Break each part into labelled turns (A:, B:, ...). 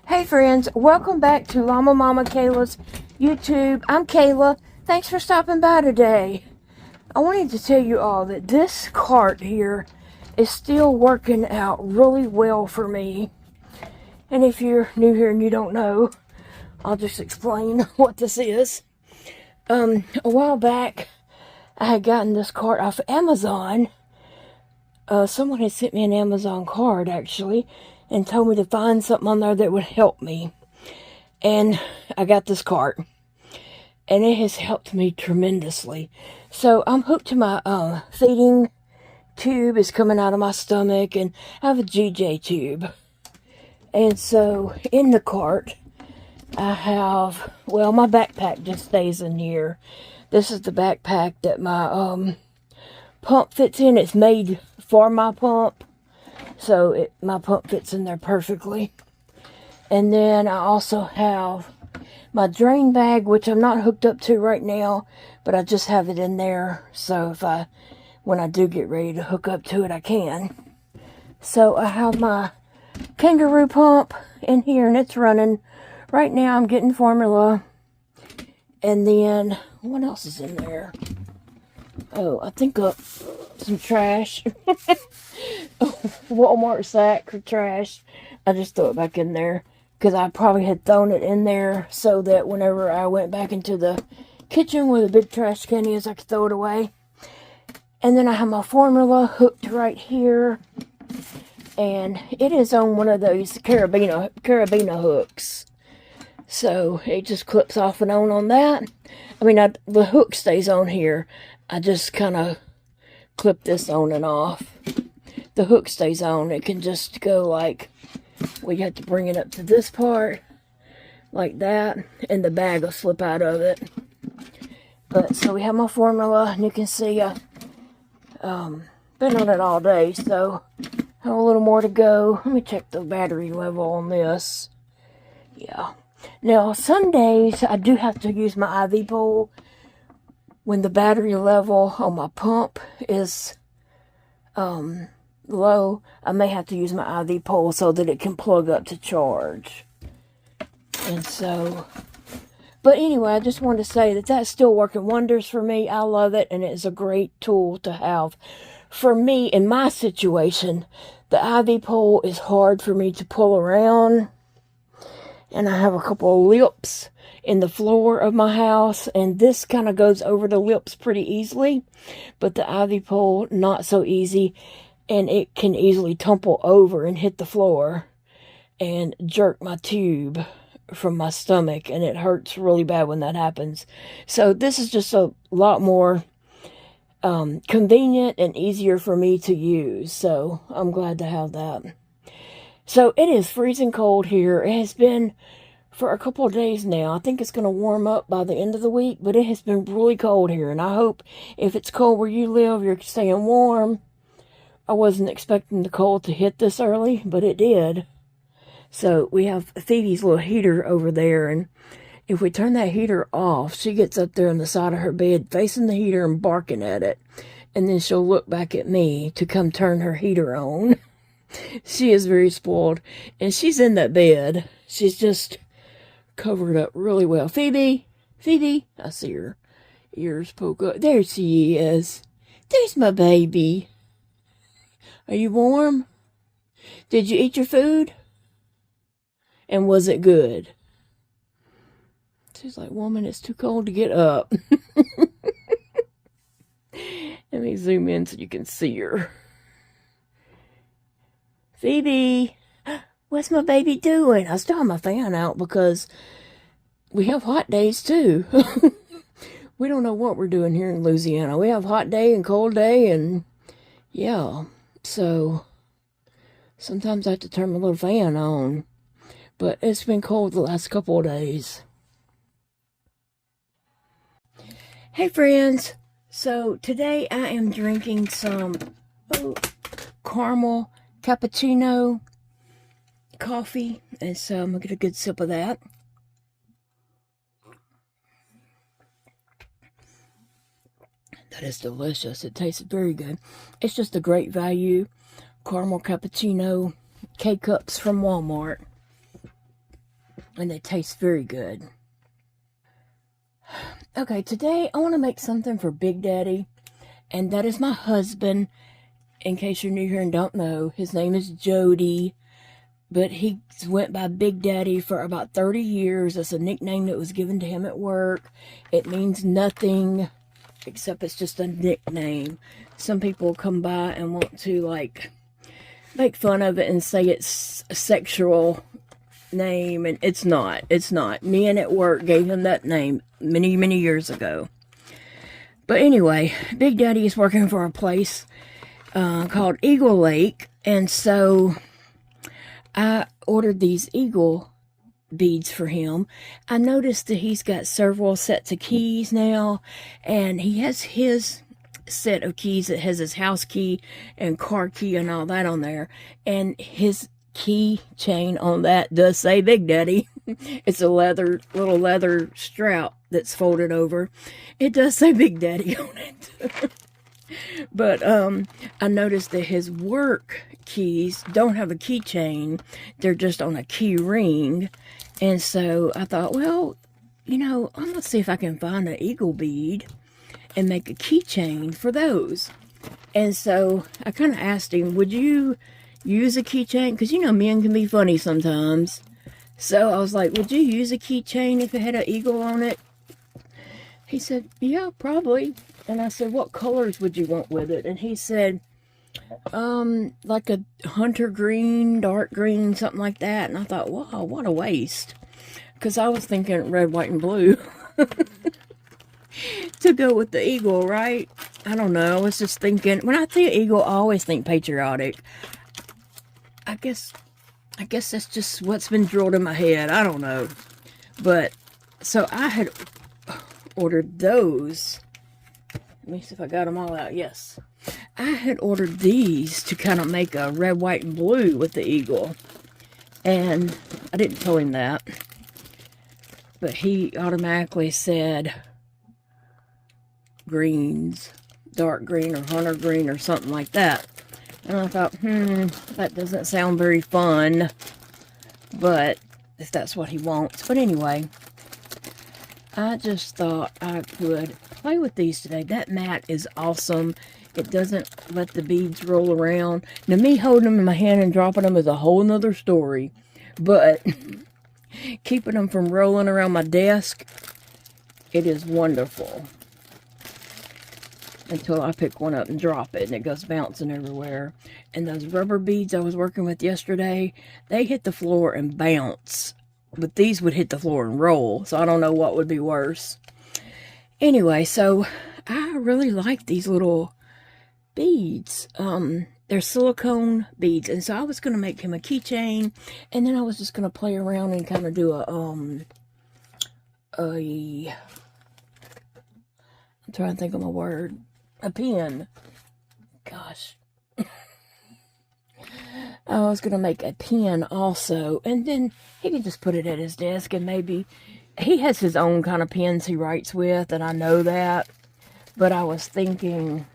A: Hey friends, welcome back to Llama Mama Kayla's YouTube. I'm Kayla. Thanks for stopping by today. I wanted to tell you all that this cart here is still working out really well for me. And if you're new here and you don't know, I'll just explain what this is. A while back, I had gotten this cart off Amazon. Someone had sent me an Amazon card, actually, and told me to find something on there that would help me. And I got this cart, and it has helped me tremendously. So I'm hooked to my feeding tube is coming out of my stomach, and I have a GJ tube. And so in the cart, I have, well, my backpack just stays in here. This is the backpack that my pump fits in. It's made for my pump, so my pump fits in there perfectly. And then I also have my drain bag, which I'm not hooked up to right now, but I just have it in there, so when I do get ready to hook up to it, I can. So I have my kangaroo pump in here, and it's running. Right now I'm getting formula. And then, what else is in there? Oh, I think some trash. Walmart sack for trash. I just threw it back in there because I probably had thrown it in there so that whenever I went back into the kitchen where the big trash can is, I could throw it away. And then I have my formula hooked right here, and it is on one of those carabiner hooks. So it just clips off and on that. I mean, the hook stays on here. I just kind of clip this on and off. The hook stays on. It can just go like, well, you have to bring it up to this part, like that, and the bag will slip out of it. But, so we have my formula, and you can see I've been on it all day, so I have a little more to go. Let me check the battery level on this. Yeah. Now, some days I do have to use my IV pole. When the battery level on my pump is low, I may have to use my IV pole so that it can plug up to charge. And so, but anyway, I just wanted to say that that's still working wonders for me. I love it, and it's a great tool to have. For me, in my situation, the IV pole is hard for me to pull around. And I have a couple of lips in the floor of my house, and this kind of goes over the lips pretty easily, but the IV pole, not so easy, and it can easily tumble over and hit the floor and jerk my tube from my stomach, and it hurts really bad when that happens. So this is just a lot more convenient and easier for me to use, so I'm glad to have that. So it is freezing cold here. It has been for a couple of days now. I think it's going to warm up by the end of the week, but it has been really cold here. And I hope if it's cold where you live, you're staying warm. I wasn't expecting the cold to hit this early, but it did. So we have Phoebe's little heater over there, and if we turn that heater off, she gets up there on the side of her bed facing the heater and barking at it. And then she'll look back at me to come turn her heater on. She is very spoiled, and she's in that bed. She's just covered up really well. Phoebe, I see her ears poke up. There she is. There's my baby. Are you warm? Did you eat your food? And was it good? She's like, woman, it's too cold to get up. Let me zoom in so you can see her. Phoebe, what's my baby doing? I still have my fan out because we have hot days too. We don't know what we're doing here in Louisiana. We have hot day and cold day, and yeah. So sometimes I have to turn my little fan on. But it's been cold the last couple of days. Hey friends. So today I am drinking some caramel cappuccino coffee, and so I'm gonna get a good sip of that. That is delicious. It tastes very good. It's just a great value caramel cappuccino K-cups from Walmart. and they taste very good. Okay, today I want to make something for Big Daddy, and that is my husband. In case you're new here and don't know, his name is Jody, but he went by Big Daddy for about 30 years. That's a nickname that was given to him at work. It means nothing, except it's just a nickname. Some people come by and want to, like, make fun of it and say it's a sexual name, and it's not. It's not. Me and at work gave him that name many, many years ago. But anyway, Big Daddy is working for a place called Eagle Lake, and so I ordered these eagle beads for him. I noticed that he's got several sets of keys now, and he has his set of keys that has his house key and car key and all that on there, and his keychain on that does say Big Daddy. It's a little leather strap that's folded over. It does say Big Daddy on it. But I noticed that his work keys don't have a keychain. They're just on a key ring. And so I thought, well, you know, I'm going to see if I can find an eagle bead and make a keychain for those. And so I kind of asked him, would you use a keychain? Because, you know, men can be funny sometimes. So I was like, would you use a keychain if it had an eagle on it? He said, yeah, probably. And I said, what colors would you want with it? And he said, like a hunter green, dark green, something like that. And I thought, wow, what a waste. Because I was thinking red, white, and blue to go with the eagle, right? I don't know. I was just thinking, when I think eagle, I always think patriotic. I guess that's just what's been drilled in my head. I don't know. But, so I had ordered those. Let me see if I got them all out. Yes. I had ordered these to kind of make a red, white, and blue with the eagle. And I didn't tell him that. But he automatically said greens, dark green or hunter green or something like that. And I thought, that doesn't sound very fun. But if that's what he wants. But anyway, I just thought I could play with these today. That mat is awesome. It doesn't let the beads roll around. Now, me holding them in my hand and dropping them is a whole nother story. But keeping them from rolling around my desk, it is wonderful. Until I pick one up and drop it, and it goes bouncing everywhere. And those rubber beads I was working with yesterday, they hit the floor and bounce. But these would hit the floor and roll, so I don't know what would be worse. Anyway, so I really like these little beads. They're silicone beads, and so I was going to make him a keychain, and then I was just going to play around and kind of do I'm trying to think of my word. A pin. Gosh. I was going to make a pin also. And then he could just put it at his desk, and maybe he has his own kind of pens he writes with, and I know that. But I was thinking,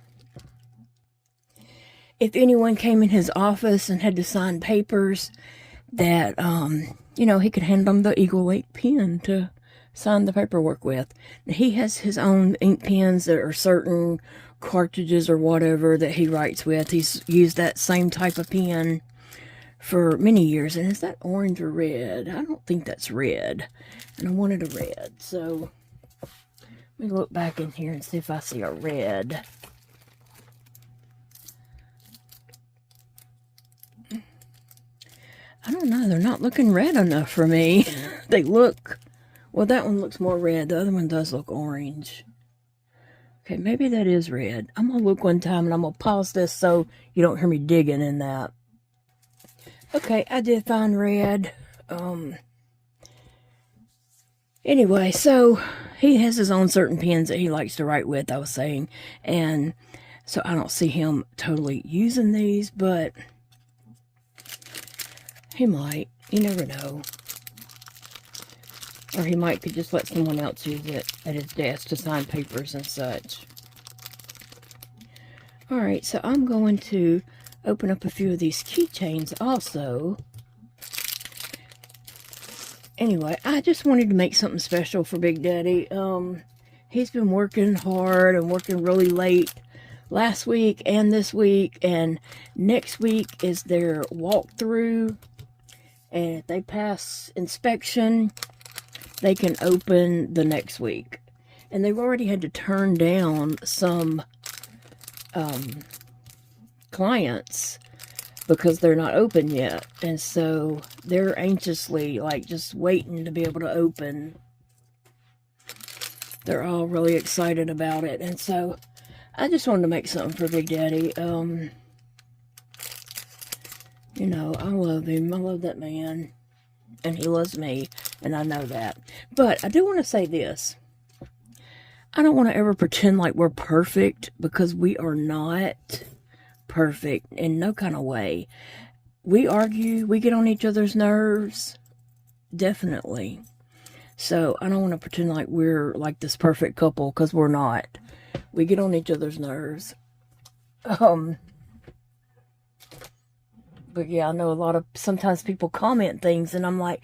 A: if anyone came in his office and had to sign papers, that, you know, he could hand them the Eagle Lake pen to sign the paperwork with. He has his own ink pens that are certain cartridges or whatever that he writes with. He's used that same type of pen for many years. And is that orange or red? I don't think that's red. And I wanted a red. So let me look back in here and see if I see a red. I don't know. They're not looking red enough for me. They look... Well, that one looks more red. The other one does look orange. Okay, maybe that is red. I'm going to look one time, and I'm going to pause this so you don't hear me digging in that. Okay, I did find red. Anyway, so he has his own certain pens that he likes to write with, I was saying. And so I don't see him totally using these, but he might. You never know. Or he might could just let someone else use it at his desk to sign papers and such. Alright, so I'm going to open up a few of these keychains also. Anyway, I just wanted to make something special for Big Daddy. He's been working hard and working really late last week and this week, and next week is their walkthrough, and if they pass inspection, they can open the next week. And they've already had to turn down some clients because they're not open yet, and so they're anxiously like just waiting to be able to open. They're all really excited about it, and so I just wanted to make something for Big Daddy. You know, I love him. I love that man, and he loves me, and I know that. But I do want to say this. I don't want to ever pretend like we're perfect, because we are not perfect in no kind of way. We argue, we get on each other's nerves, definitely. So I don't want to pretend like we're like this perfect couple, because we're not. We get on each other's nerves. But yeah, I know sometimes people comment things, and I'm like,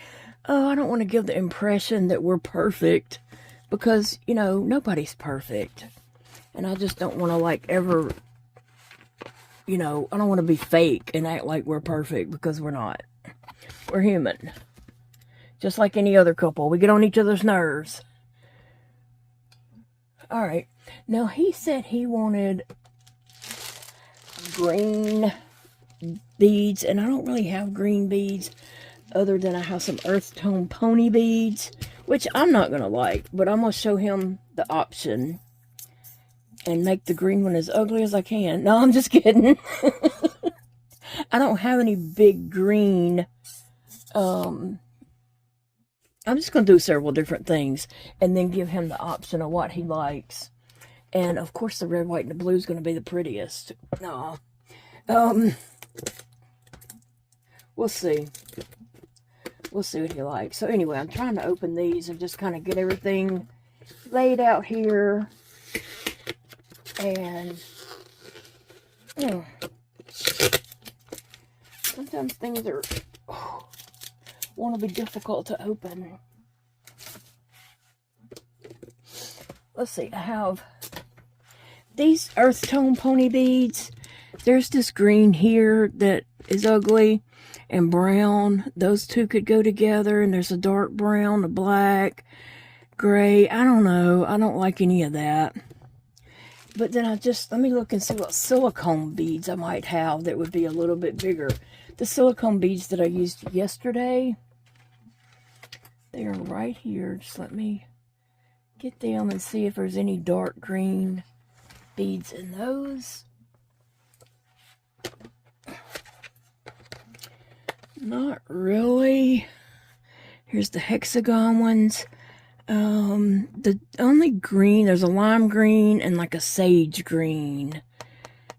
A: oh, I don't want to give the impression that we're perfect, because, you know, nobody's perfect. And I just don't want to like ever, you know, I don't want to be fake and act like we're perfect, because we're not. We're human. Just like any other couple. We get on each other's nerves. Alright. Now, he said he wanted green beads. And I don't really have green beads, other than I have some earth tone pony beads, which I'm not going to like. But I'm going to show him the option and make the green one as ugly as I can. No, I'm just kidding. I don't have any big green. I'm just going to do several different things and then give him the option of what he likes. And, of course, the red, white, and the blue is going to be the prettiest. No. We'll see. We'll see what he likes. So, anyway, I'm trying to open these and just kind of get everything laid out here. And sometimes things are want to be difficult to open. Let's see, I have these earth tone pony beads. There's this green here that is ugly, and brown. Those two could go together, and there's a dark brown, a black, gray. I don't know. I don't like any of that. But then let me look and see what silicone beads I might have that would be a little bit bigger. The silicone beads that I used yesterday, they are right here. Just let me get them and see if there's any dark green beads in those. Not really. Here's the hexagon ones. The only green, there's a lime green and like a sage green,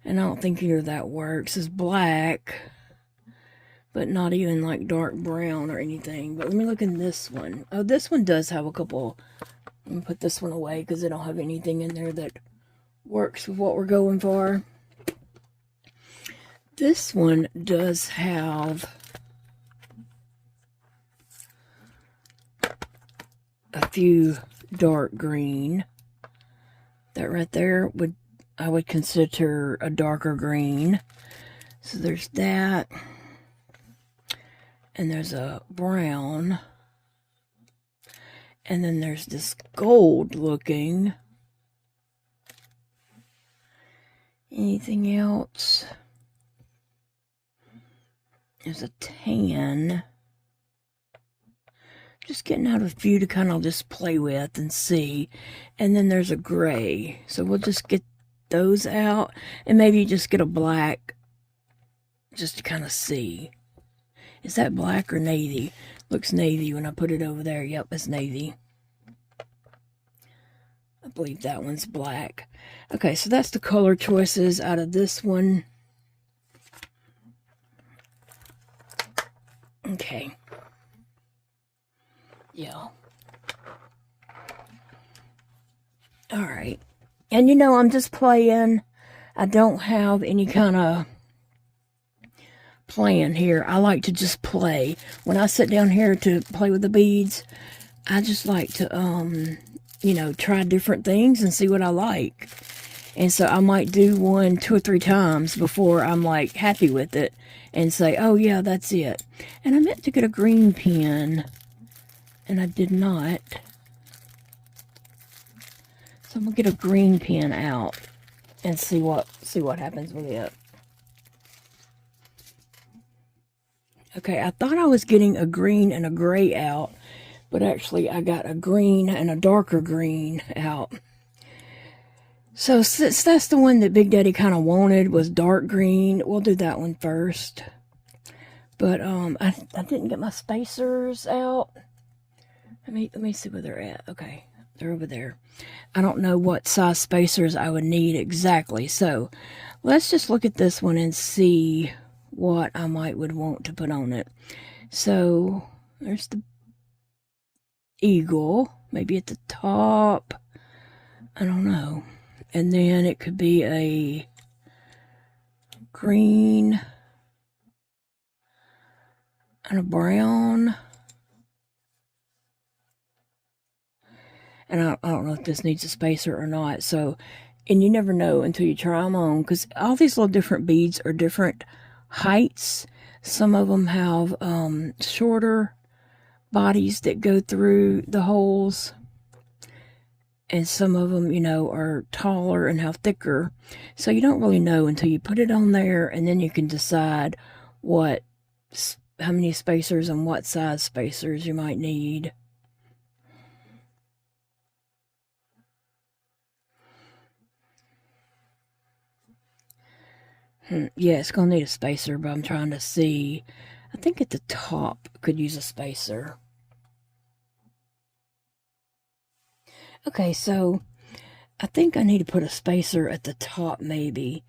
A: and I don't think either of that works. It's black, but not even like dark brown or anything. But let me look in this one. Oh, this one does have a couple. I'm gonna put this one away because I don't have anything in there that works with what we're going for. This one does have a few dark green. That right there I would consider a darker green. So there's that. And there's a brown. And then there's this gold looking. Anything else? There's a tan. Just getting out a few to kind of just play with and see. And then there's a gray. So we'll just get those out. And maybe just get a black just to kind of see. Is that black or navy? Looks navy when I put it over there. Yep, it's navy. I believe that one's black. Okay, so that's the color choices out of this one. Okay. Yeah. Alright. And you know, I'm just playing. I don't have any kind of plan here. I like to just play. When I sit down here to play with the beads, I just like to, you know, try different things and see what I like. And so I might do one 2 or 3 times before I'm like happy with it and say, oh yeah, that's it. And I meant to get a green pen and I did not. So I'm gonna get a green pen out and see what happens with it. Okay, I thought I was getting a green and a gray out, but actually I got a green and a darker green out. So since that's the one that Big Daddy kind of wanted, was dark green, we'll do that one first. But I didn't get my spacers out. Let me see where they're at. Okay, they're over there. I don't know what size spacers I would need exactly. So let's just look at this one and see what I would want to put on it. So there's the eagle, maybe at the top. I don't know. And then it could be a green and a brown. And I don't know if this needs a spacer or not. So, and you never know until you try them on, because all these little different beads are different heights. Some of them have shorter bodies that go through the holes. And some of them, you know, are taller and have thicker. So you don't really know until you put it on there, and then you can decide how many spacers and what size spacers you might need. Yeah, it's going to need a spacer, but I'm trying to see. I think at the top could use a spacer. Okay, so I think I need to put a spacer at the top maybe.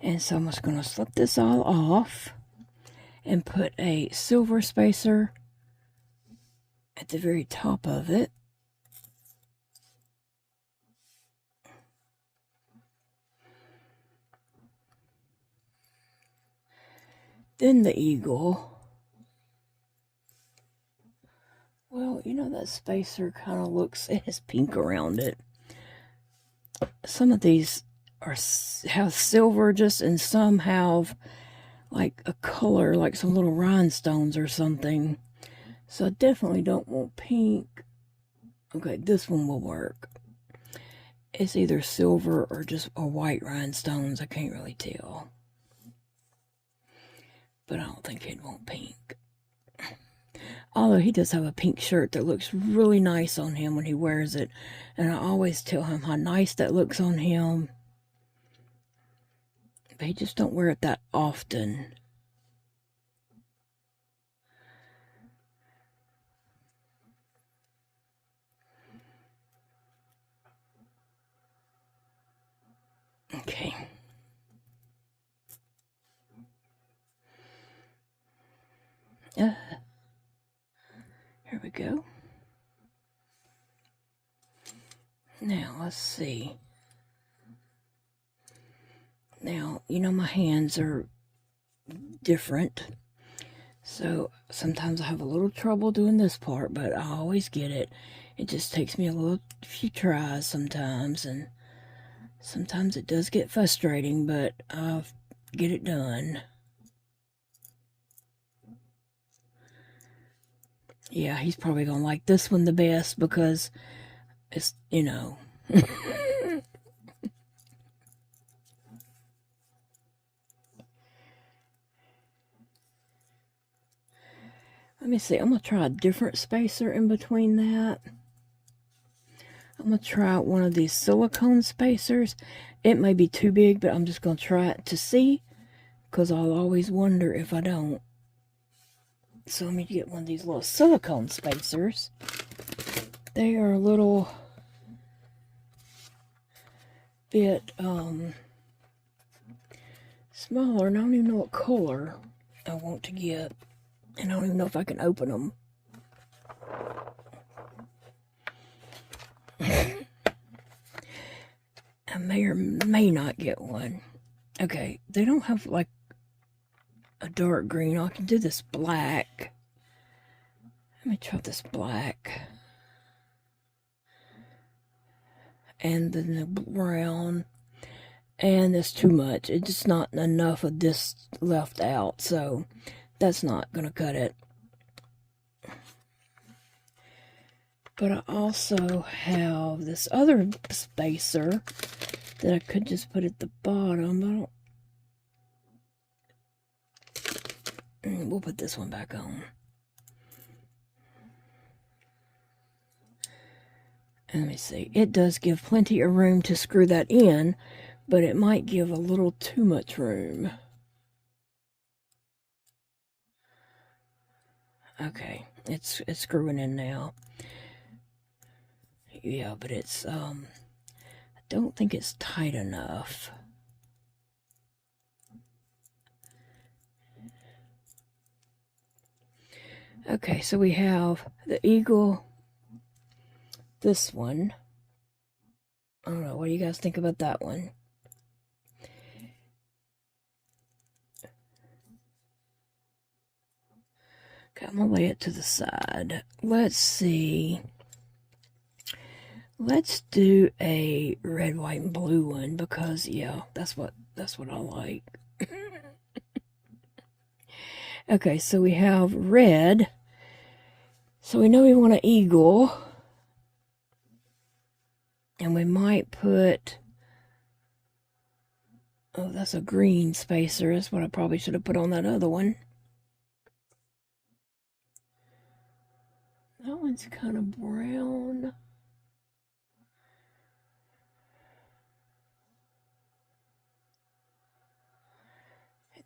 A: And so I'm just going to slip this all off and put a silver spacer at the very top of it. Then the eagle. Well, you know, that spacer kind of looks, it has pink around it. Some of these have silver just, and some have like a color, like some little rhinestones or something. So I definitely don't want pink. Okay, this one will work. It's either silver or just a white rhinestones. I can't really tell. But I don't think he'd want pink. Although he does have a pink shirt that looks really nice on him when he wears it. And I always tell him how nice that looks on him. But he just don't wear it that often. Okay. Here we go. Now, let's see. Now, you know, my hands are different. So, sometimes I have a little trouble doing this part, but I always get it. It just takes me a few tries sometimes, and sometimes it does get frustrating, but I'll get it done. Yeah, he's probably gonna like this one the best because it's, you know. Let me see. I'm going to try a different spacer in between that. I'm going to try one of these silicone spacers. It may be too big, but I'm just going to try it to see, because I'll always wonder if I don't. So let me get one of these little silicone spacers. They are a little bit smaller, and I don't even know what color I want to get. And I don't even know if I can open them. I may or may not get one. Okay, they don't have like a dark green. I can do this black. Let me try this black. And then the brown. And there's too much. It's just not enough of this left out. So that's not going to cut it. But I also have this other spacer that I could just put at the bottom. We'll put this one back on. And let me see. It does give plenty of room to screw that in, but it might give a little too much room. Okay, it's screwing in now. Yeah, but it's, I don't think it's tight enough. Okay, so we have the eagle, this one. I don't know, what do you guys think about that one? Okay, I'm gonna lay it to the side. Let's see. Let's do a red, white, and blue one because yeah, that's what I like. Okay, so we have red. So we know we want an eagle. And we might put, oh, that's a green spacer. That's what I probably should have put on that other one. That one's kind of brown.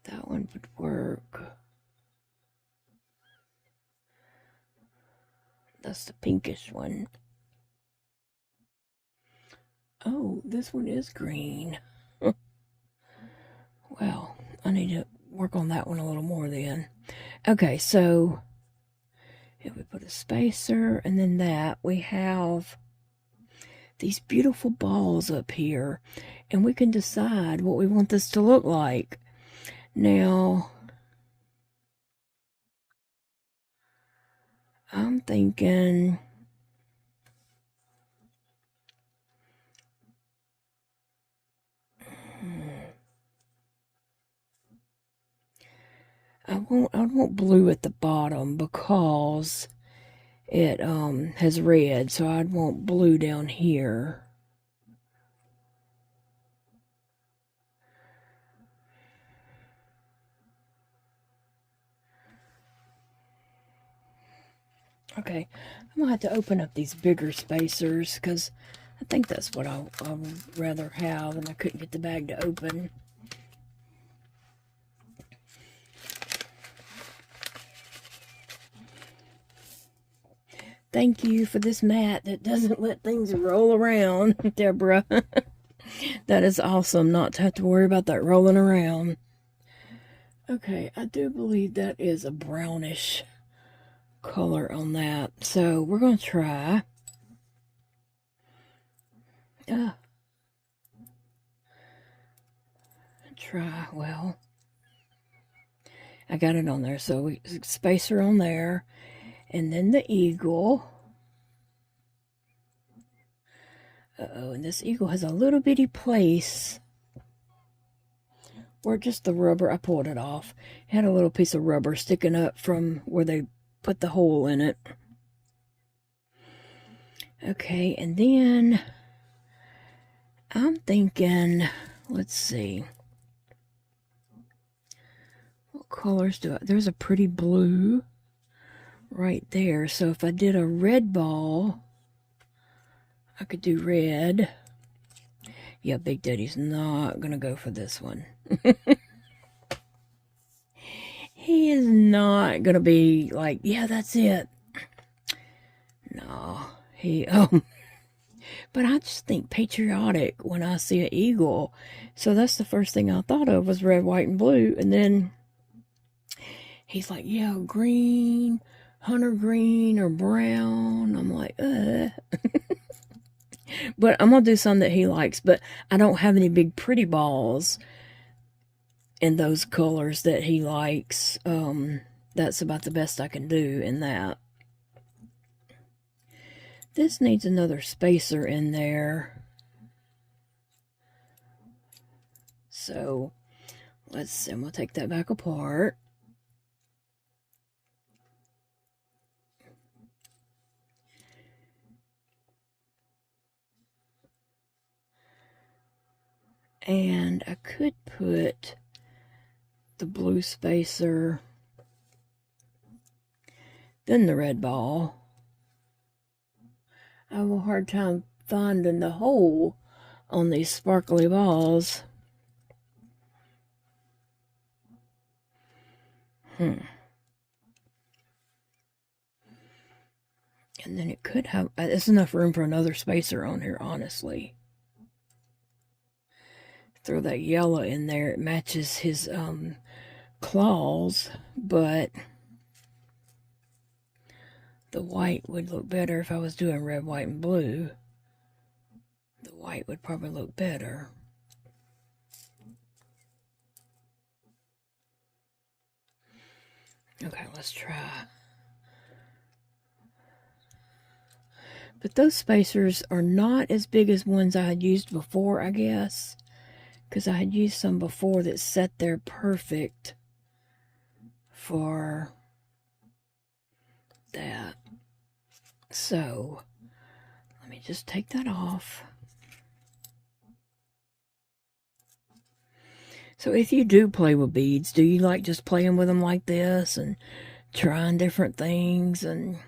A: That one would work. That's the pinkish one. Oh, this one is green. Well, I need to work on that one a little more then. Okay, so if we put a spacer and then that, we have these beautiful balls up here, and we can decide what we want this to look like. Now, I'm thinking I want blue at the bottom because it has red, so I'd want blue down here. Okay, I'm gonna have to open up these bigger spacers because I think that's what I would rather have, and I couldn't get the bag to open. Thank you for this mat that doesn't let things roll around, Deborah. That is awesome not to have to worry about that rolling around. Okay, I do believe that is a brownish color on that. So we're going to try. Well, I got it on there. So we spacer on there. And then the eagle. Uh-oh, and this eagle has a little bitty place where just the rubber, I pulled it off. It had a little piece of rubber sticking up from where they put the hole in it. Okay, and then I'm thinking, let's see. What colors do I, there's a pretty blue right there. So if I did a red ball, I could do red. Yeah, Big Daddy's not gonna go for this one. He is not gonna be like, yeah, that's it. No, but I just think patriotic when I see an eagle. So that's the first thing I thought of was red, white, and blue. And then he's like, yeah, green, hunter green or brown. I'm like, But I'm going to do some that he likes. But I don't have any big pretty balls. in those colors that he likes. That's about the best I can do in that. This needs another spacer in there. So let's see, I'm going to take that back apart. And I could put the blue spacer, then the red ball. I have a hard time finding the hole on these sparkly balls. And then it could have, there's enough room for another spacer on here, honestly. Throw that yellow in there, it matches his claws, but the white would look better if I was doing red, white, and blue. The white would probably look better. Okay, let's try. But those spacers are not as big as ones I had used before, I guess. Because I had used some before that set there perfect for that. So, let me just take that off. So if you do play with beads, do you like just playing with them like this and trying different things and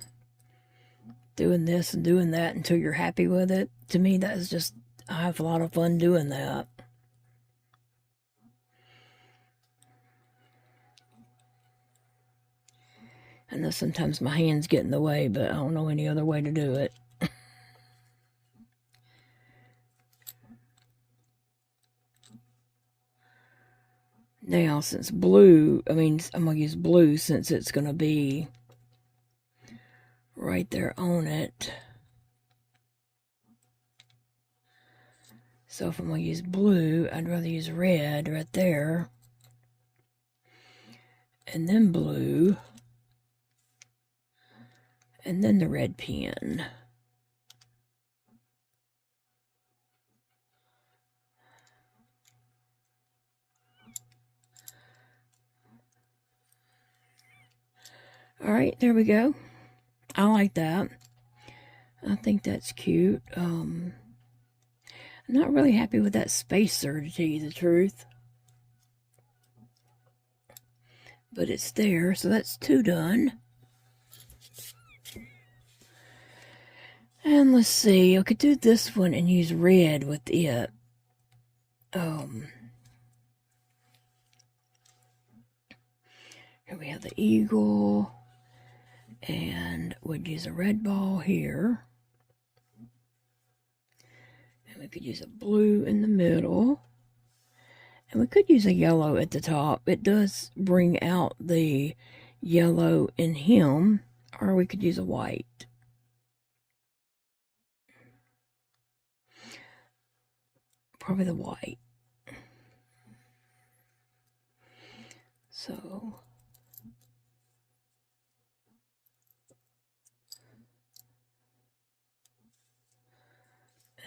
A: doing this and doing that until you're happy with it? To me, that is just, I have a lot of fun doing that. I know sometimes my hands get in the way, but I don't know any other way to do it. Now, since blue, I'm going to use blue since it's going to be right there on it. So if I'm going to use blue, I'd rather use red right there. And then blue. And then the red pen. All right, there we go. I like that. I think that's cute. I'm not really happy with that spacer, to tell you the truth. But it's there, so that's 2 done. And let's see, I could do this one and use red with it. Here we have the eagle. And we'd use a red ball here. And we could use a blue in the middle. And we could use a yellow at the top. It does bring out the yellow in him. Or we could use a white. Probably the white. So...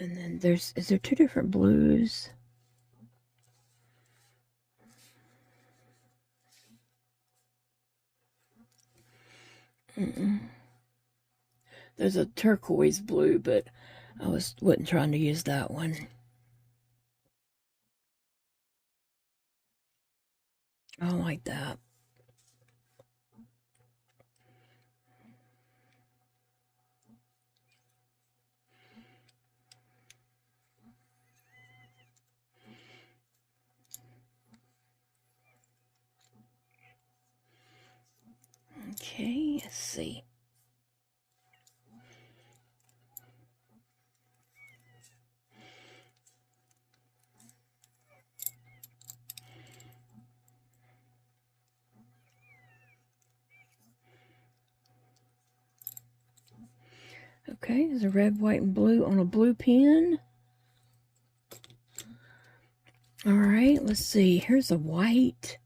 A: And then is there 2 different blues? There's a turquoise blue, but I wasn't trying to use that one. I don't like that. Okay, let's see. Okay, there's a red, white, and blue on a blue pen. All right, let's see. Here's a white.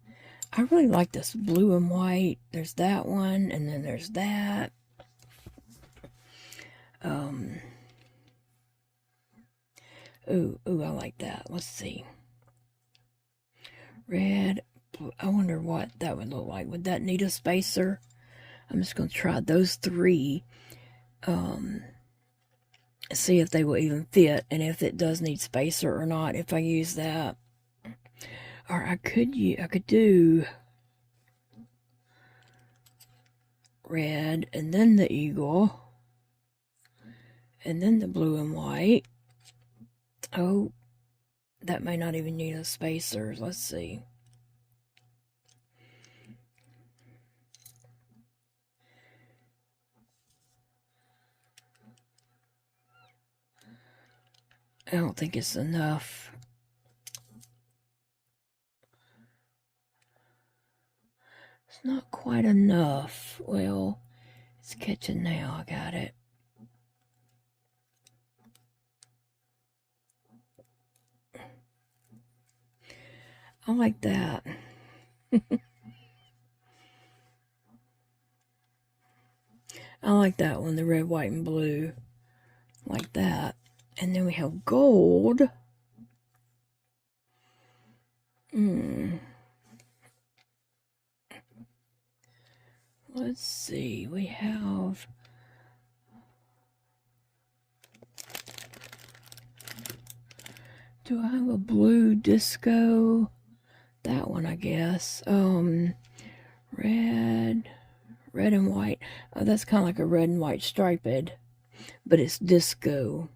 A: I really like this blue and white. There's that one, and then there's that. Ooh, I like that. Let's see. Red. I wonder what that would look like. Would that need a spacer? I'm just going to try those three. See if they will even fit, and if it does need spacer or not, if I use that. Or I could do red, and then the eagle, and then the blue and white. Oh, that may not even need a spacer. Let's see. I don't think it's enough. It's not quite enough. Well, it's catching now. I got it. I like that. I like that one, the red, white, and blue. Like that. And then we have gold. Let's see. We have... Do I have a blue disco? That one, I guess. Red and white. Oh, that's kind of like a red and white striped, but it's disco.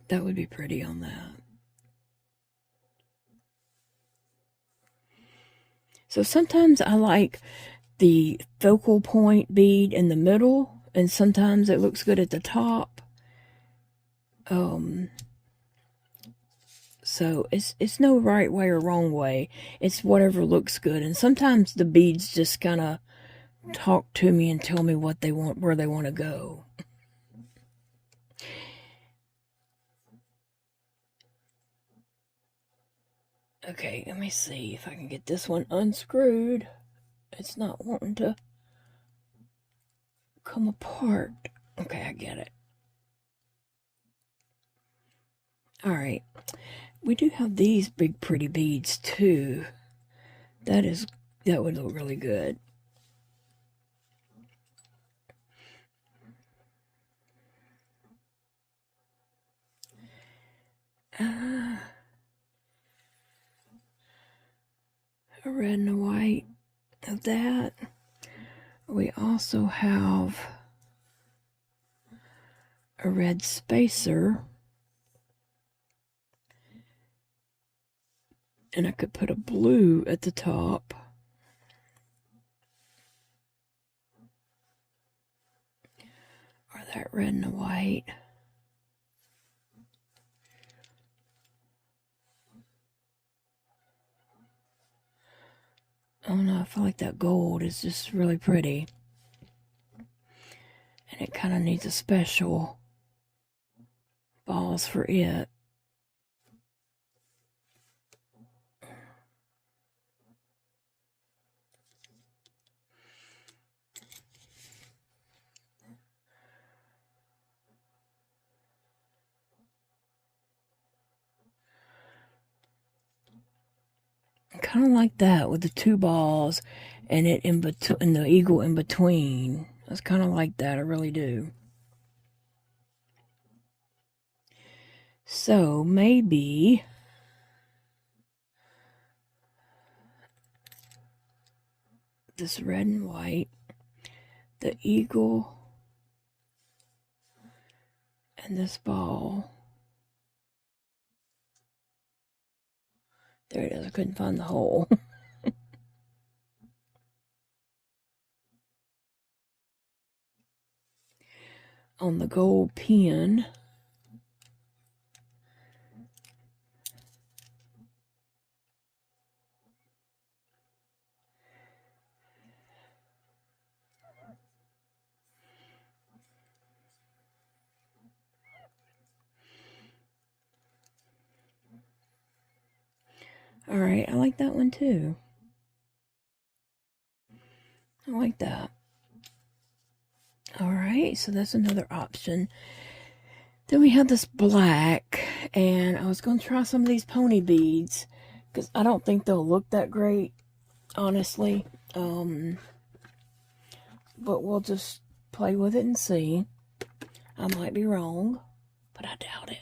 A: That would be pretty on that. So sometimes I like the focal point bead in the middle, and sometimes it looks good at the top. So it's no right way or wrong way. It's whatever looks good. And sometimes the beads just kind of talk to me and tell me what they want, where they want to go. Okay, let me see if I can get this one unscrewed. It's not wanting to come apart. Okay, I get it. All right. We do have these big pretty beads too. That would look really good. A red and a white of that. We also have a red spacer. And I could put a blue at the top. Or that red and a white. I don't know, I feel like that gold is just really pretty. And it kind of needs a special balls for it. Kind of like that with the two balls and it in between, and the eagle in between. It's kind of like that, I really do. So maybe this red and white, the eagle, and this ball. There it is. I couldn't find the hole. On the gold pin. Alright, I like that one too. I like that. Alright, so that's another option. Then we have this black, and I was going to try some of these pony beads, because I don't think they'll look that great, honestly. But we'll just play with it and see. I might be wrong, but I doubt it.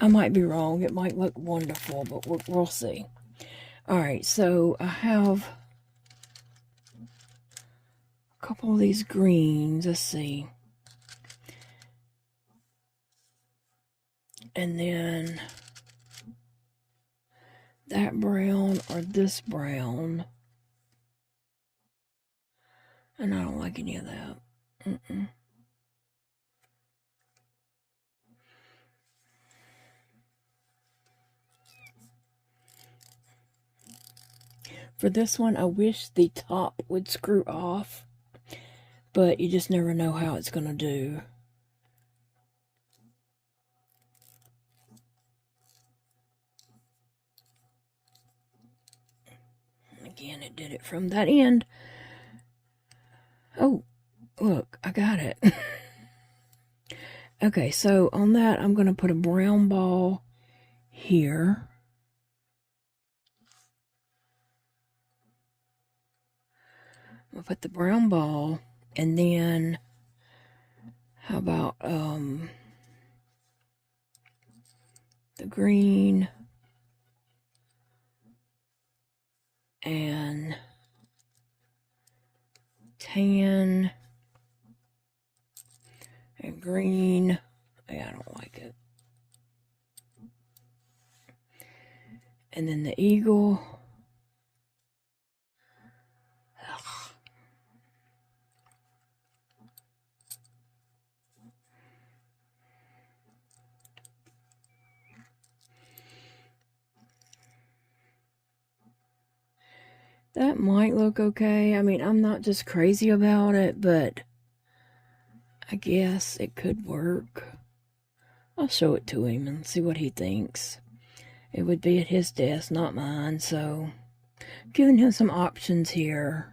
A: I might be wrong. It might look wonderful, but we'll see. Alright, so I have a couple of these greens. Let's see. And then that brown or this brown. And I don't like any of that. For this one, I wish the top would screw off. But you just never know how it's going to do. Again, it did it from that end. Oh, look, I got it. Okay, so on that, I'm going to put a brown ball here. I'll put the brown ball, and then how about the green and tan and green. Yeah, I don't like it. And then the eagle. Ugh. That might look okay. I mean, I'm not just crazy about it, but I guess it could work. I'll show it to him and see what he thinks. It would be at his desk, not mine, so giving him some options here.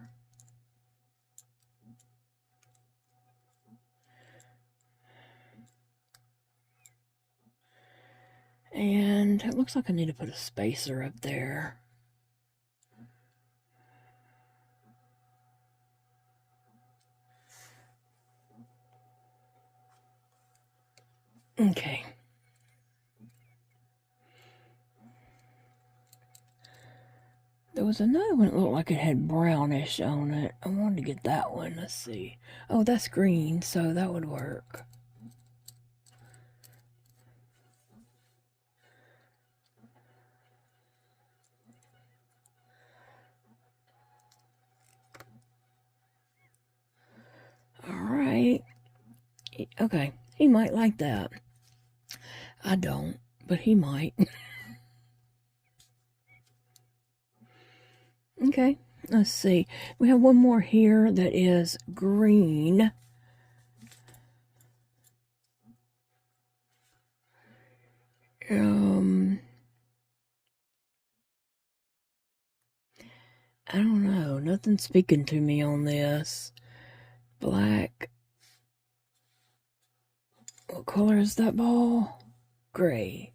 A: And it looks like I need to put a spacer up there. Okay. There was another one that looked like it had brownish on it. I wanted to get that one. Let's see. Oh, that's green, so that would work. Alright. Okay, he might like that. I don't, but he might. Okay, let's see. We have one more here that is green. I don't know. Nothing's speaking to me on this. Black. What color is that ball? Gray.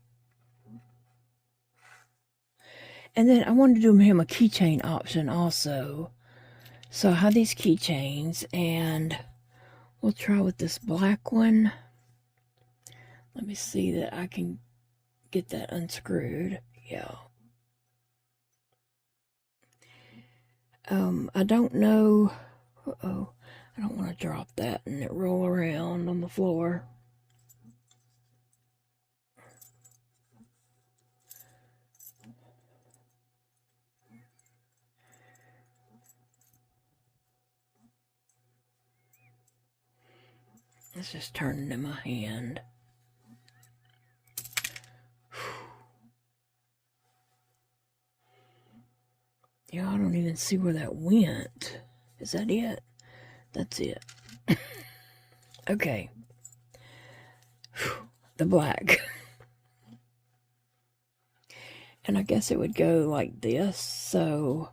A: And then I wanted to do him a keychain option also. So I have these keychains, and we'll try with this black one. Let me see that I can get that unscrewed. Yeah. I don't know. Uh-oh. I don't want to drop that and it roll around on the floor. Let's just turn it in my hand. Yeah, I don't even see where that went. Is that it? That's it. Okay. The black. And I guess it would go like this, so,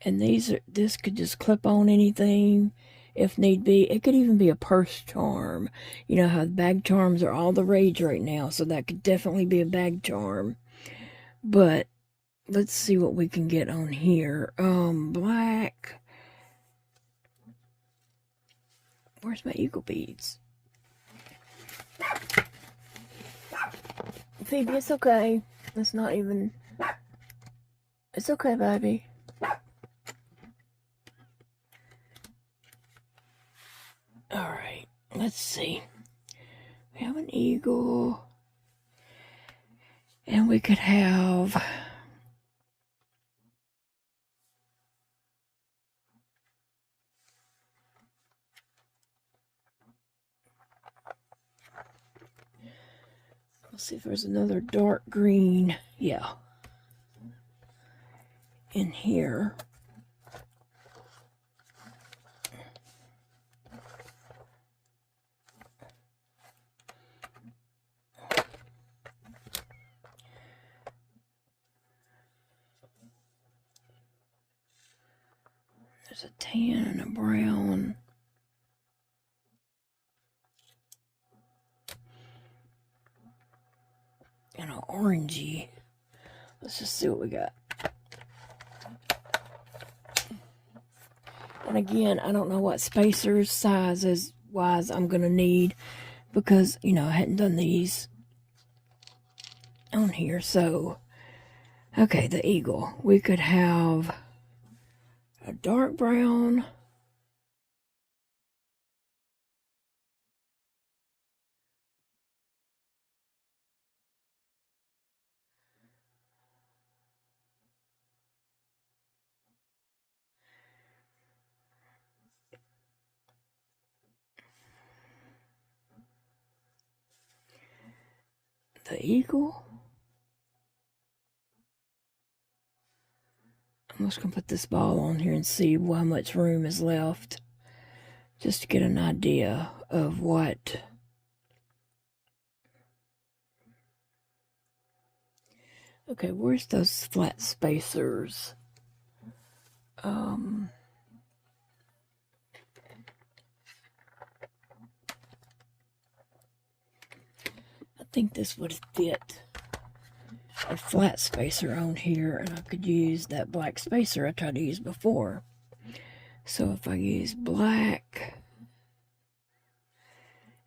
A: and this could just clip on anything if need be. It could even be a purse charm. You know how bag charms are all the rage right now, so that could definitely be a bag charm. But let's see what we can get on here. Black. Where's my eagle beads? Phoebe, it's okay. It's not even... It's okay, baby. Alright, let's see. We have an eagle. And we could have... Let's see if there's another dark green. Yeah. In here. There's a tan and a brown. And an orangey. Let's just see what we got. And again, I don't know what spacers, sizes wise I'm going to need because, you know, I hadn't done these on here. So, okay, the eagle. We could have a dark brown. The eagle. I'm just going to put this ball on here and see how much room is left. Just to get an idea of what... Okay, where's those flat spacers? I think this would fit a flat spacer on here, and I could use that black spacer I tried to use before. So if I use black,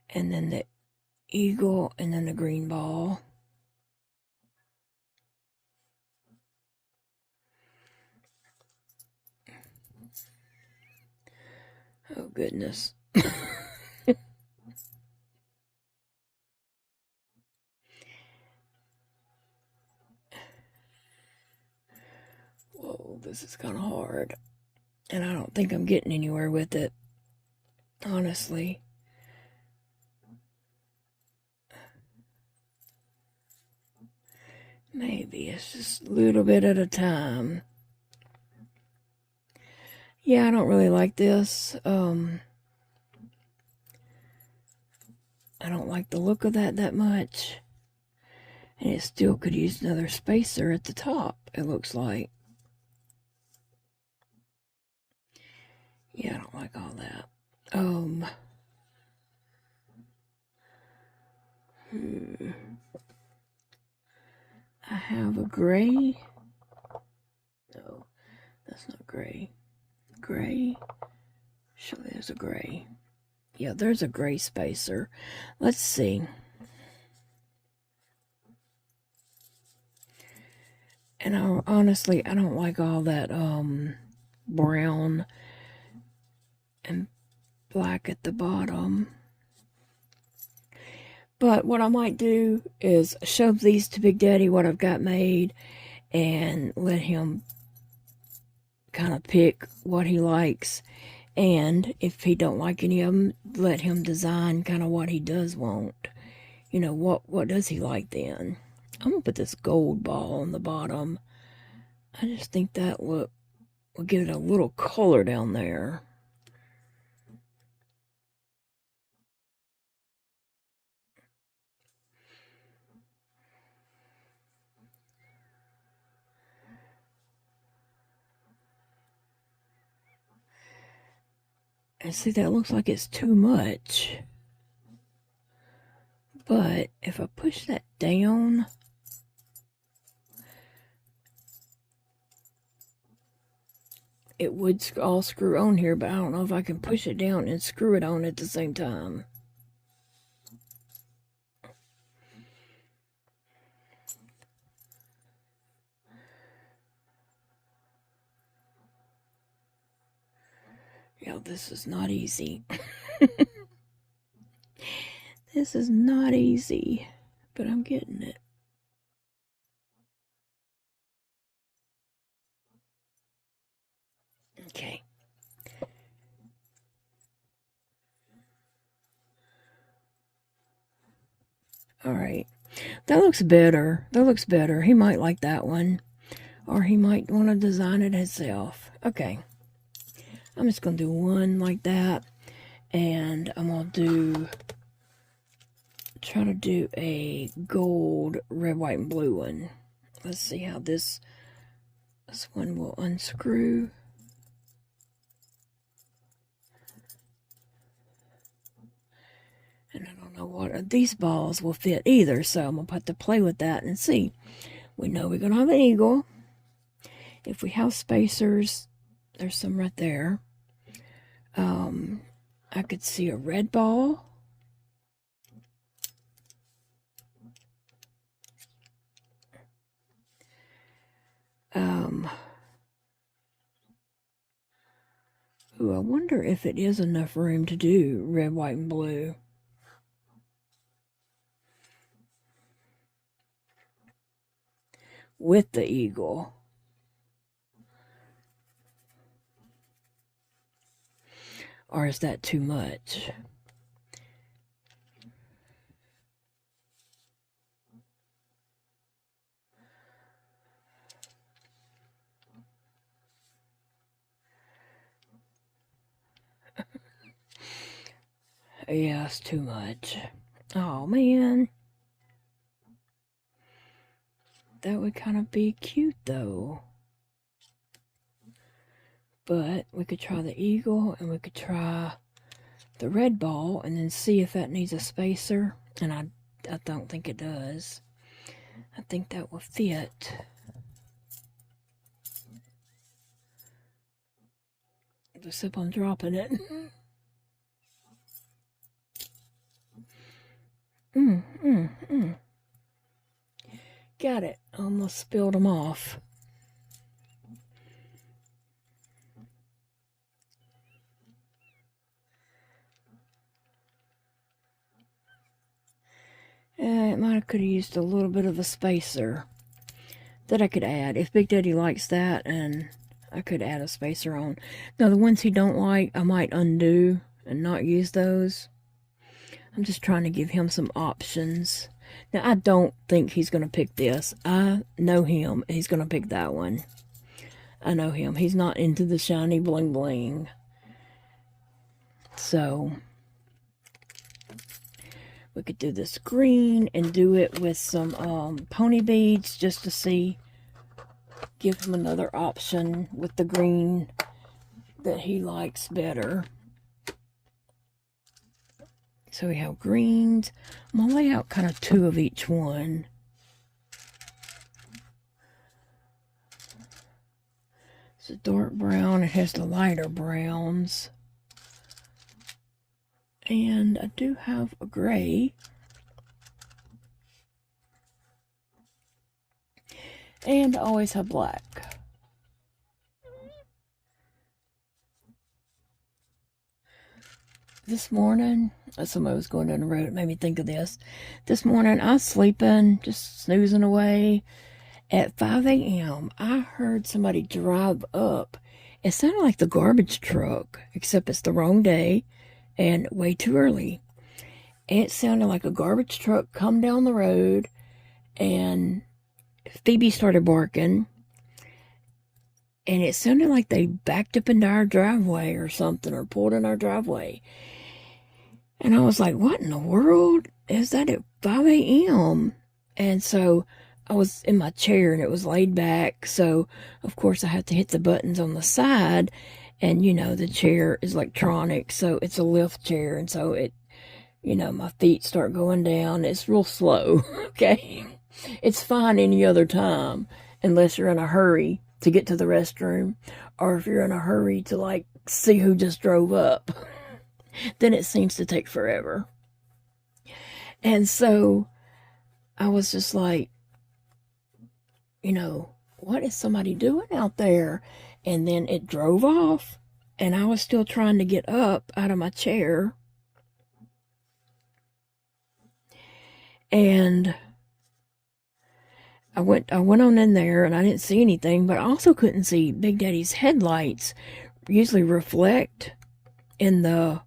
A: and then the eagle, and then the green ball. Oh goodness. Whoa, this is kind of hard. And I don't think I'm getting anywhere with it, honestly. Maybe it's just a little bit at a time. Yeah, I don't really like this. I don't like the look of that much. And it still could use another spacer at the top, it looks like. Yeah, I don't like all that. I have a gray. No, that's not gray. Gray. Surely there's a gray. Yeah, there's a gray spacer. Let's see. And honestly, I don't like all that brown and black at the bottom. But what I might do is show these to Big Daddy what I've got made and let him kind of pick what he likes. And if he don't like any of them, let him design kind of what he does want. You know, what does he like then? I'm going to put this gold ball on the bottom. I just think that will give it a little color down there. And see, that looks like it's too much. But if I push that down, it would all screw on here, but I don't know if I can push it down and screw it on at the same time. Yeah, this is not easy. This is not easy, but I'm getting it. Okay. All right. That looks better. That looks better. He might like that one. Or he might want to design it himself. Okay. I'm just going to do one like that. And I'm going to try to do a gold, red, white, and blue one. Let's see how this one will unscrew. And I don't know what these balls will fit either, so I'm going to have to play with that and see. We know we're going to have an eagle. If we have spacers, there's some right there. I could see a red ball. Ooh, I wonder if it is enough room to do red, white, and blue. With the eagle. Or is that too much? Yeah, it's too much. Oh, man. That would kind of be cute, though. But we could try the eagle, and we could try the red ball, and then see if that needs a spacer. And I don't think it does. I think that will fit. Just up on dropping it. Got it. Almost spilled them off. It might have could have used a little bit of a spacer that I could add. If Big Daddy likes that, and I could add a spacer on. Now, the ones he don't like, I might undo and not use those. I'm just trying to give him some options. Now, I don't think he's going to pick this. I know him. He's going to pick that one. I know him. He's not into the shiny bling bling. So, we could do this green and do it with some pony beads just to see. Give him another option with the green that he likes better. So we have greens. I'm going to lay out kind of 2 of each one. It's a dark brown. It has the lighter browns. And I do have a gray. And I always have black. This morning, as somebody was going down the road, it made me think of this. This morning, I was sleeping, just snoozing away. At 5 a.m., I heard somebody drive up. It sounded like the garbage truck, except it's the wrong day and way too early. It sounded like a garbage truck come down the road, and Phoebe started barking. And it sounded like they backed up into our driveway or something, or pulled in our driveway. And I was like, what in the world is that at 5 a.m.? And so I was in my chair and it was laid back. So, of course, I had to hit the buttons on the side. And, you know, the chair is electronic, so it's a lift chair. And so it, you know, my feet start going down. It's real slow, okay? It's fine any other time, unless you're in a hurry to get to the restroom, or if you're in a hurry to, like, see who just drove up. Then it seems to take forever. And so I was just like, you know, what is somebody doing out there? And then it drove off, and I was still trying to get up out of my chair. And I went on in there, and I didn't see anything, but I also couldn't see Big Daddy's headlights usually reflect in the,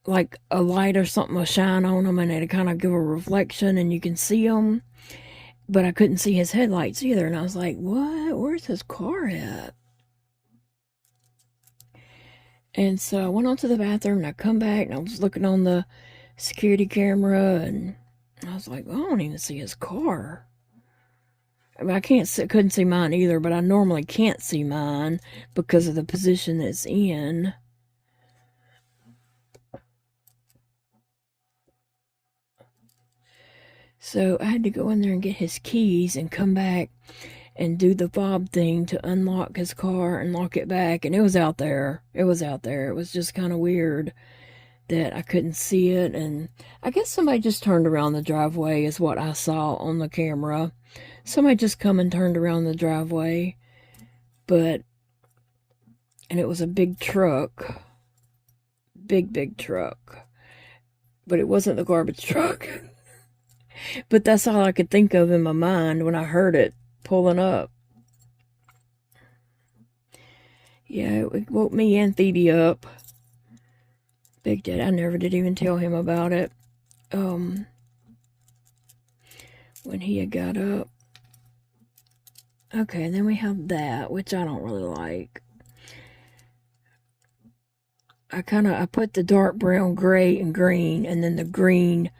A: like a light or something will shine on them, and it kind of give a reflection, and you can see them. But I couldn't see his headlights either, and I was like, what? Where's his car at? And so I went on to the bathroom, and I come back, and I was looking on the security camera, and I was like, I don't even see his car. I mean, couldn't see mine either, but I normally can't see mine because of the position it's in. So I had to go in there and get his keys and come back and do the fob thing to unlock his car and lock it back. And it was out there. It was out there. It was just kind of weird that I couldn't see it. And I guess somebody just turned around the driveway is what I saw on the camera. Somebody just come and turned around the driveway. And it was a big truck. Big truck. But it wasn't the garbage truck. But that's all I could think of in my mind when I heard it pulling up. Yeah, it woke me and Phoebe up. Big Dad, I never did even tell him about it. When he had got up. Okay, and then we have that, which I don't really like. I put the dark brown, gray, and green, and then the green,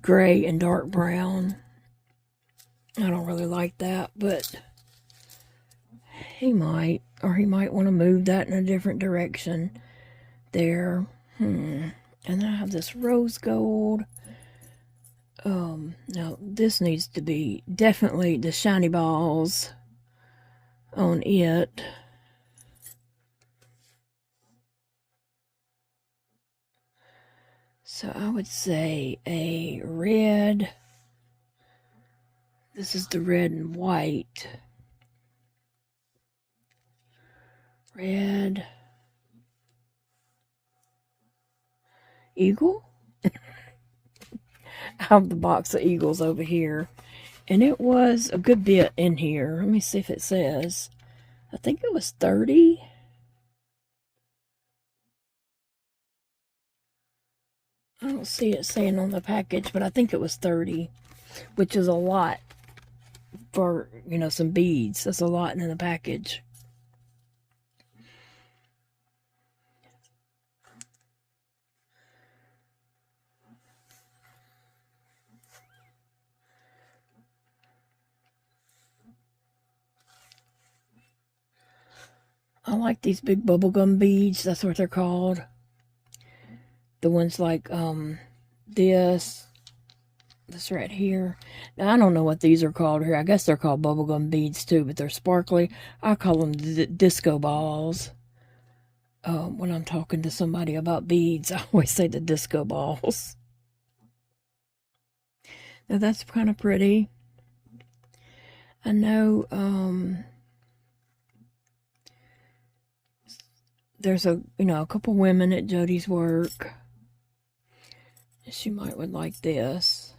A: gray, and dark brown. I don't really like that, but he might want to move that in a different direction there. And then I have this rose gold. Now this needs to be definitely the shiny balls on it. So I would say a red. This is the red and white. Red. Eagle? I have the box of eagles over here. And it was a good bit in here. Let me see if it says. I think it was 30. I don't see it saying on the package, but I think it was 30, which is a lot for, you know, some beads. That's a lot in the package. I like these big bubblegum beads. That's what they're called. The ones like this right here. Now, I don't know what these are called here. I guess they're called bubblegum beads too, but they're sparkly. I call them disco balls. When I'm talking to somebody about beads, I always say the disco balls. Now, that's kind of pretty. I know there's a couple women at Jody's work. She would like this.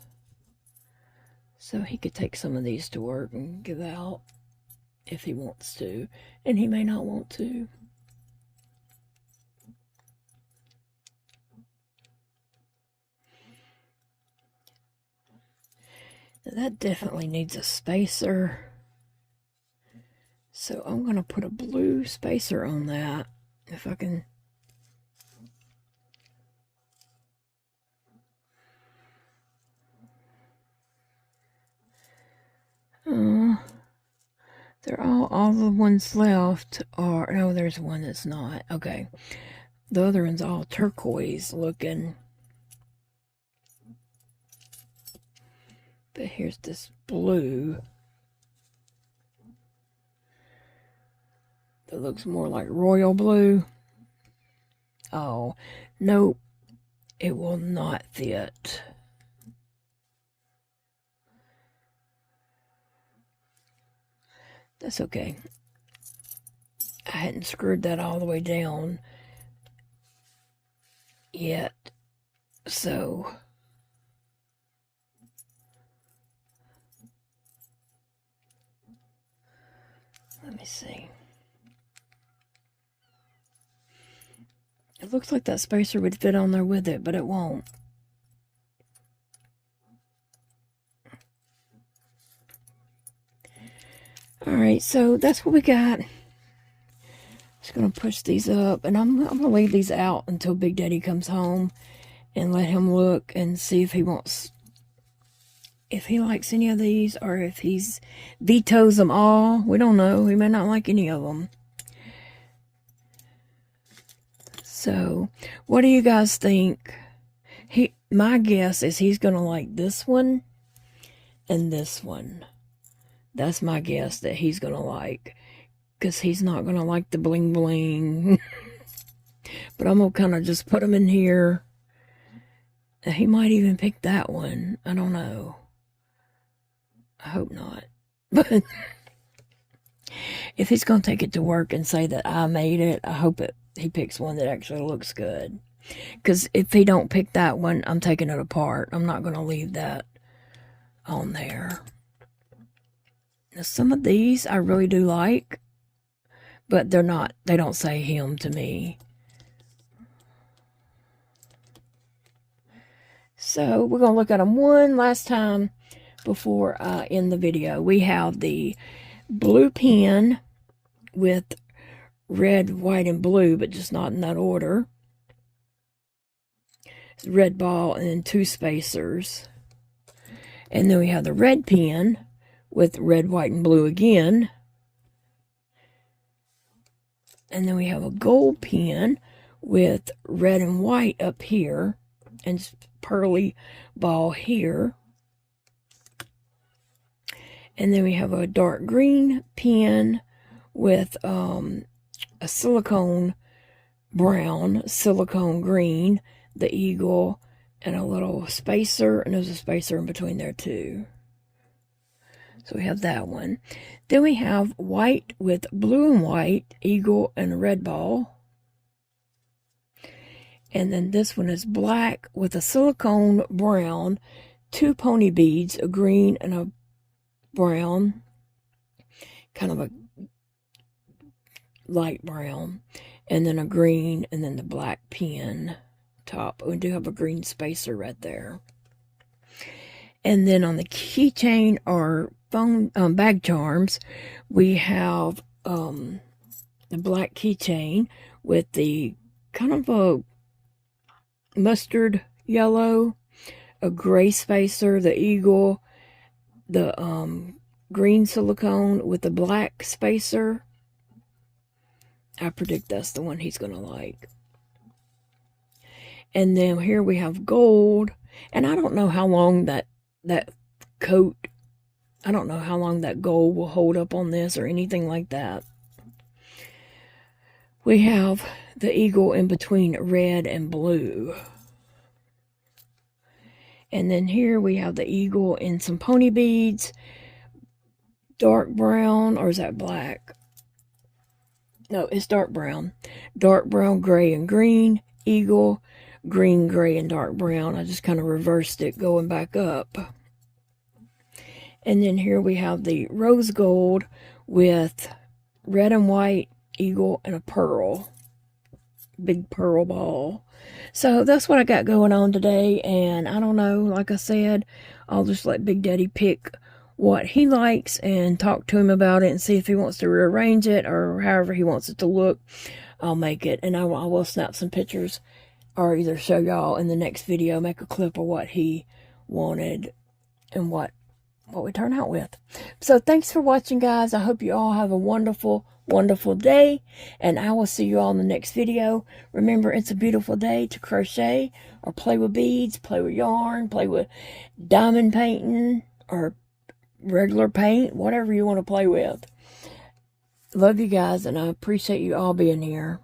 A: So he could take some of these to work and give out if he wants to. And he may not want to. Now that definitely needs a spacer. So I'm going to put a blue spacer on that. If I can. They're all the ones left are, no, there's one that's not. Okay. The other one's all turquoise looking. But here's this blue that looks more like royal blue. Oh, nope. It will not fit. That's okay. I hadn't screwed that all the way down yet. So let me see. It looks like that spacer would fit on there with it, but it won't. Alright, so that's what we got. Just going to push these up, and I'm going to leave these out until Big Daddy comes home and let him look and see if he wants, if he likes any of these, or if he's vetoes them all. We don't know. He may not like any of them. So, what do you guys think? My guess is he's going to like this one and this one. That's my guess that he's going to like. Because he's not going to like the bling bling. But I'm going to kind of just put him in here. He might even pick that one. I don't know. I hope not. But if he's going to take it to work and say that I made it, I hope he picks one that actually looks good. Because if he don't pick that one, I'm taking it apart. I'm not going to leave that on there. Now, some of these I really do like. But they're not, they don't say him to me. So we're going to look at them one last time before I end the video. We have the blue pen with red, white, and blue, but just not in that order. It's red ball and then 2 spacers. And then we have the red pen with red, white, and blue again. And then we have a gold pen with red and white up here and pearly ball here. And then we have a dark green pen with a silicone brown, silicone green, the eagle, and a little spacer. And there's a spacer in between there too. So we have that one. Then we have white with blue and white, eagle, and a red ball. And then this one is black with a silicone brown, 2 pony beads, a green and a brown, kind of a light brown, and then a green, and then the black pen top. We do have a green spacer right there. And then on the keychain or phone bag charms, we have the black keychain with the kind of a mustard yellow, a gray spacer, the eagle, the green silicone with the black spacer. I predict that's the one he's going to like. And then here we have gold, and I don't know how long that coat, I don't know how long that gold will hold up on this or anything like that. We have the eagle in between red and blue. And then here we have the eagle in some pony beads, dark brown, or is that black? No, it's dark brown. Dark brown, gray, and green. Eagle, green, gray, and dark brown. I just kind of reversed it going back up. And then here we have the rose gold with red and white, eagle, and a pearl. Big pearl ball. So that's what I got going on today. And I don't know, like I said, I'll just let Big Daddy pick what he likes and talk to him about it and see if he wants to rearrange it or however he wants it to look. I'll make it, and I will snap some pictures or either show y'all in the next video, make a clip of what he wanted and what what we turn out with. So thanks for watching, guys. I hope you all have a wonderful, wonderful day, and I will see you all in the next video. Remember, it's a beautiful day to crochet or play with beads, play with yarn, play with diamond painting or regular paint, whatever you want to play with. Love you guys, and I appreciate you all being here.